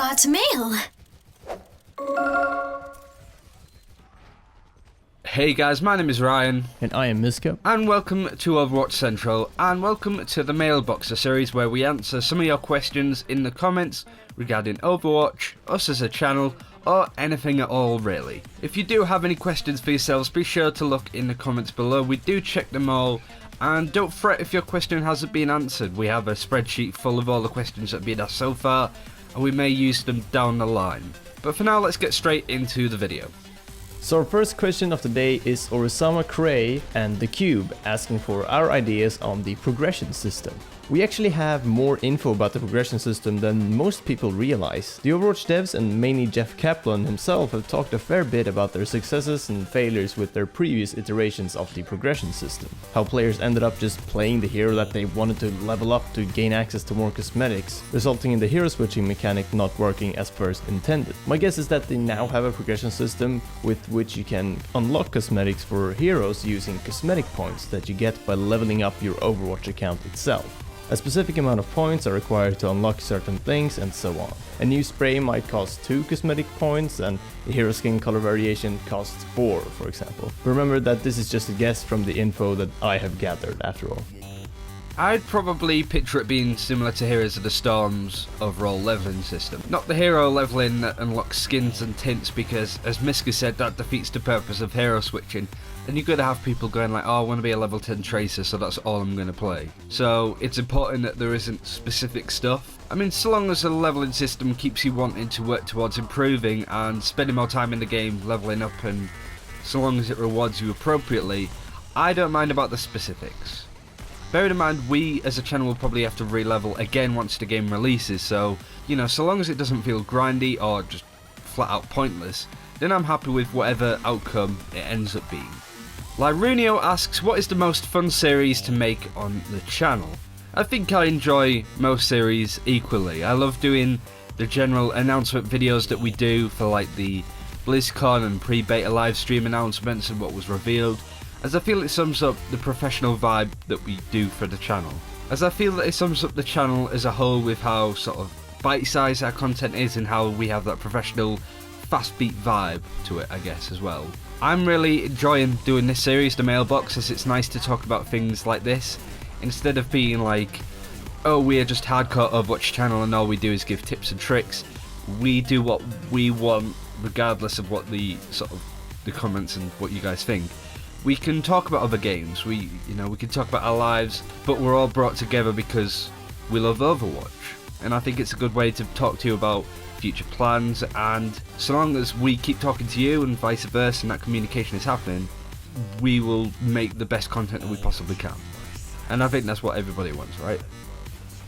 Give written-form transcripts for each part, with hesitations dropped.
got mail. Hey guys, my name is Ryan. And I am Mysca. And welcome to Overwatch Central, and welcome to the Mei-lbox, a series where we answer some of your questions in the comments regarding Overwatch, us as a channel, or anything at all really. If you do have any questions for yourselves, be sure to look in the comments below. We do check them all, and don't fret if your question hasn't been answered. We have a spreadsheet full of all the questions that have been asked so far, and we may use them down the line. But for now, let's get straight into the video. So our first question of the day is Orisama Cray and The Cube asking for our ideas on the progression system. We actually have more info about the progression system than most people realize. The Overwatch devs and mainly Jeff Kaplan himself have talked a fair bit about their successes and failures with their previous iterations of the progression system. How players ended up just playing the hero that they wanted to level up to gain access to more cosmetics, resulting in the hero switching mechanic not working as first intended. My guess is that they now have a progression system with which you can unlock cosmetics for heroes using cosmetic points that you get by leveling up your Overwatch account itself. A specific amount of points are required to unlock certain things and so on. A new spray might cost 2 cosmetic points and a hero skin color variation costs 4, for example. Remember that this is just a guess from the info that I have gathered after all. I'd probably picture it being similar to Heroes of the Storm's overall leveling system. Not the hero leveling that unlocks skins and tints, because as Mysca said, that defeats the purpose of hero switching. And you're going to have people going like, oh, I want to be a level 10 tracer, so that's all I'm going to play. So it's important that there isn't specific stuff. I mean, so long as the leveling system keeps you wanting to work towards improving and spending more time in the game leveling up, and so long as it rewards you appropriately, I don't mind about the specifics. Bear in mind, we as a channel will probably have to re-level again once the game releases, so, you know, so long as it doesn't feel grindy or just flat out pointless, then I'm happy with whatever outcome it ends up being. Lyrunio asks, what is the most fun series to make on the channel? I think I enjoy most series equally. I love doing the general announcement videos that we do for like the BlizzCon and pre-beta livestream announcements and what was revealed, as I feel it sums up the professional vibe that we do for the channel. As I feel that it sums up the channel as a whole with how sort of bite-sized our content is and how we have that professional fast beat vibe to it, I guess, as well. I'm really enjoying doing this series, the Mei-lbox, as it's nice to talk about things like this, instead of being like, oh, we're just hardcore Overwatch channel and all we do is give tips and tricks. We do what we want, regardless of what the sort of the comments and what you guys think. We can talk about other games, we can talk about our lives, but we're all brought together because we love Overwatch. And I think it's a good way to talk to you about future plans, and so long as we keep talking to you and vice versa and that communication is happening, we will make the best content that we possibly can. And I think that's what everybody wants, right?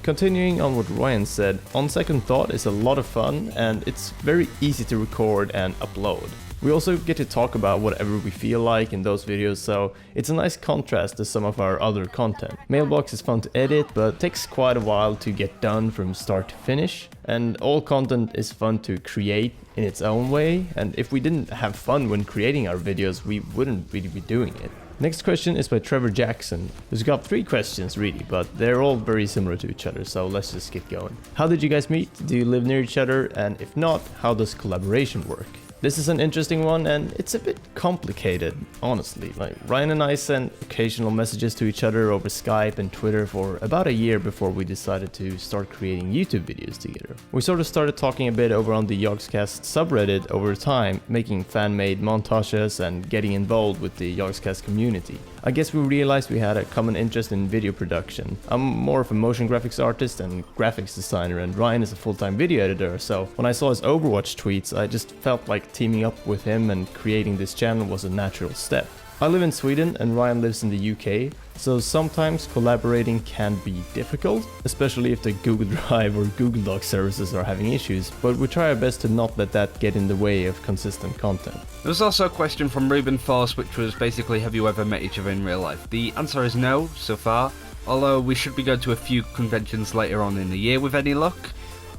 Continuing on what Ryan said, On Second Thought is a lot of fun and it's very easy to record and upload. We also get to talk about whatever we feel like in those videos, so it's a nice contrast to some of our other content. Mei-lbox is fun to edit, but takes quite a while to get done from start to finish. And all content is fun to create in its own way, and if we didn't have fun when creating our videos, we wouldn't really be doing it. Next question is by Trevor Jackson, who's got 3 questions really, but they're all very similar to each other, so let's just get going. How did you guys meet? Do you live near each other? And if not, how does collaboration work? This is an interesting one, and it's a bit complicated, honestly. Like, Ryan and I sent occasional messages to each other over Skype and Twitter for about a year before we decided to start creating YouTube videos together. We sort of started talking a bit over on the Yogscast subreddit over time, making fan-made montages and getting involved with the Yogscast community. I guess we realized we had a common interest in video production. I'm more of a motion graphics artist and graphics designer, and Ryan is a full-time video editor, so when I saw his Overwatch tweets, I just felt like teaming up with him and creating this channel was a natural step. I live in Sweden and Ryan lives in the UK, so sometimes collaborating can be difficult, especially if the Google Drive or Google Docs services are having issues, but we try our best to not let that get in the way of consistent content. There was also a question from Ruben Force, which was basically, have you ever met each other in real life? The answer is no, so far, although we should be going to a few conventions later on in the year with any luck.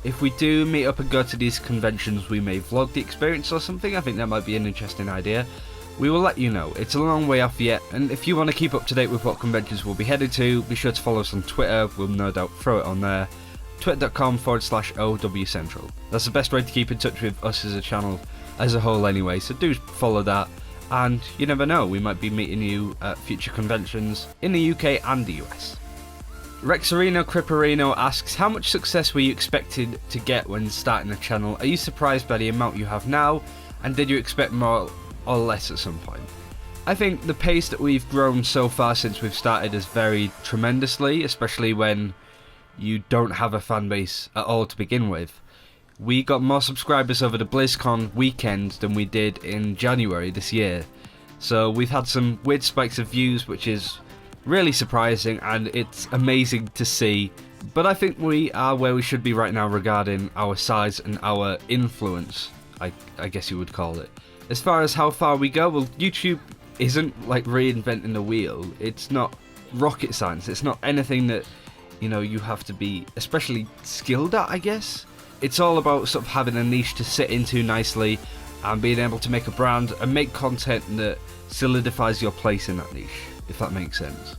If we do meet up and go to these conventions, we may vlog the experience or something. I think that might be an interesting idea. We will let you know. It's a long way off yet, and if you want to keep up to date with what conventions we'll be headed to, be sure to follow us on Twitter. We'll no doubt throw it on there. twitter.com/OWCentral. That's the best way to keep in touch with us as a channel as a whole anyway, so do follow that. And you never know, we might be meeting you at future conventions in the UK and the US. Rexarino Criparino asks, how much success were you expected to get when starting the channel? Are you surprised by the amount you have now? And did you expect more or less at some point? I think the pace that we've grown so far since we've started has varied tremendously, especially when you don't have a fan base at all to begin with. We got more subscribers over the BlizzCon weekend than we did in January this year. So we've had some weird spikes of views, which is really surprising and it's amazing to see. But I think we are where we should be right now regarding our size and our influence, I guess you would call it. As far as how far we go, well, YouTube isn't like reinventing the wheel. It's not rocket science. It's not anything that, you know, you have to be especially skilled at, I guess. It's all about sort of having a niche to sit into nicely and being able to make a brand and make content that solidifies your place in that niche, if that makes sense.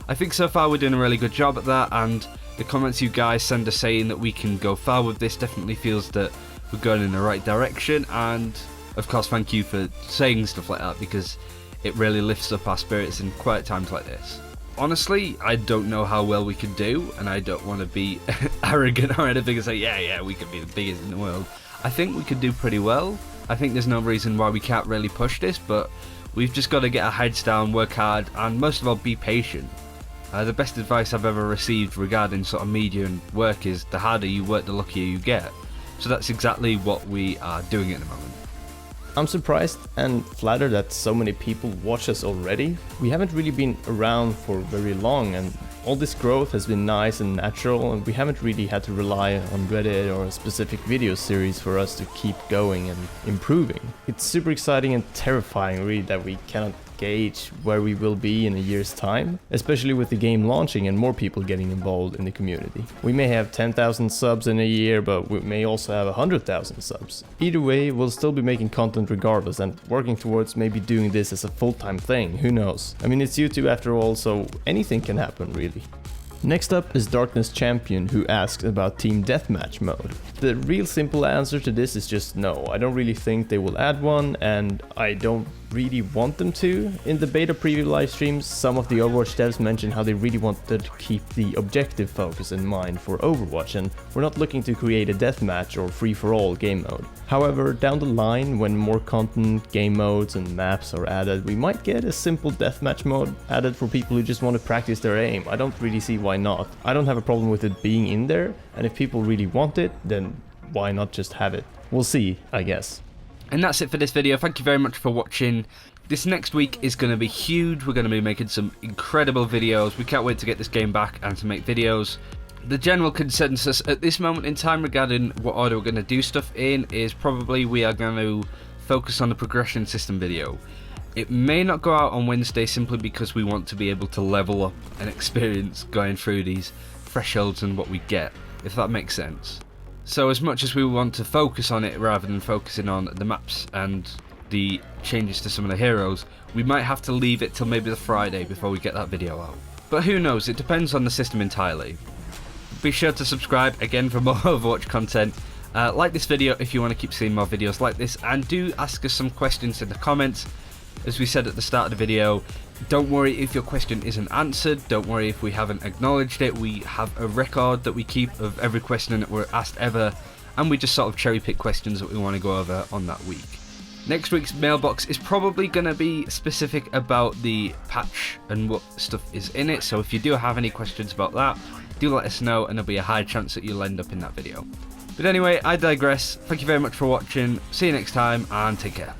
I think so far we're doing a really good job at that, and the comments you guys send us saying that we can go far with this definitely feels that we're going in the right direction. And of course, thank you for saying stuff like that, because it really lifts up our spirits in quiet times like this. Honestly, I don't know how well we can do, and I don't want to be arrogant or anything and say, yeah, we could be the biggest in the world. I think we could do pretty well. I think there's no reason why we can't really push this, but we've just got to get our heads down, work hard, and most of all, be patient. The best advice I've ever received regarding sort of media and work is the harder you work, the luckier you get. So that's exactly what we are doing at the moment. I'm surprised and flattered that so many people watch us already. We haven't really been around for very long, and all this growth has been nice and natural, and we haven't really had to rely on Reddit or a specific video series for us to keep going and improving. It's super exciting and terrifying really that we cannot gauge where we will be in a year's time, especially with the game launching and more people getting involved in the community. We may have 10,000 subs in a year, but we may also have 100,000 subs. Either way, we'll still be making content regardless and working towards maybe doing this as a full-time thing, who knows? I mean, it's YouTube after all, so anything can happen really. Next up is Darkness Champion, who asks about Team Deathmatch mode. The real simple answer to this is just no. I don't really think they will add one, and I don't really want them to. In the beta preview live streams, some of the Overwatch devs mentioned how they really wanted to keep the objective focus in mind for Overwatch, and we're not looking to create a deathmatch or free-for-all game mode. However, down the line, when more content, game modes and maps are added, we might get a simple deathmatch mode added for people who just want to practice their aim. I don't really see why not. I don't have a problem with it being in there, and if people really want it, then why not just have it? We'll see, I guess. And that's it for this video. Thank you very much for watching. This next week is going to be huge. We're going to be making some incredible videos. We can't wait to get this game back and to make videos. The general consensus at this moment in time regarding what order we're going to do stuff in is probably we are going to focus on the progression system video. It may not go out on Wednesday simply because we want to be able to level up and experience going through these thresholds and what we get, if that makes sense. So as much as we want to focus on it rather than focusing on the maps and the changes to some of the heroes, we might have to leave it till maybe the Friday before we get that video out. But who knows, it depends on the system entirely. Be sure to subscribe again for more Overwatch content. Like this video if you want to keep seeing more videos like this, and do ask us some questions in the comments. As we said at the start of the video, don't worry if your question isn't answered, don't worry if we haven't acknowledged it. We have a record that we keep of every question that we're asked ever, and we just sort of cherry pick questions that we want to go over on that week. Next week's mailbox is probably going to be specific about the patch and what stuff is in it, so if you do have any questions about that, do let us know and there'll be a high chance that you'll end up in that video. But anyway, I digress. Thank you very much for watching, see you next time, and take care.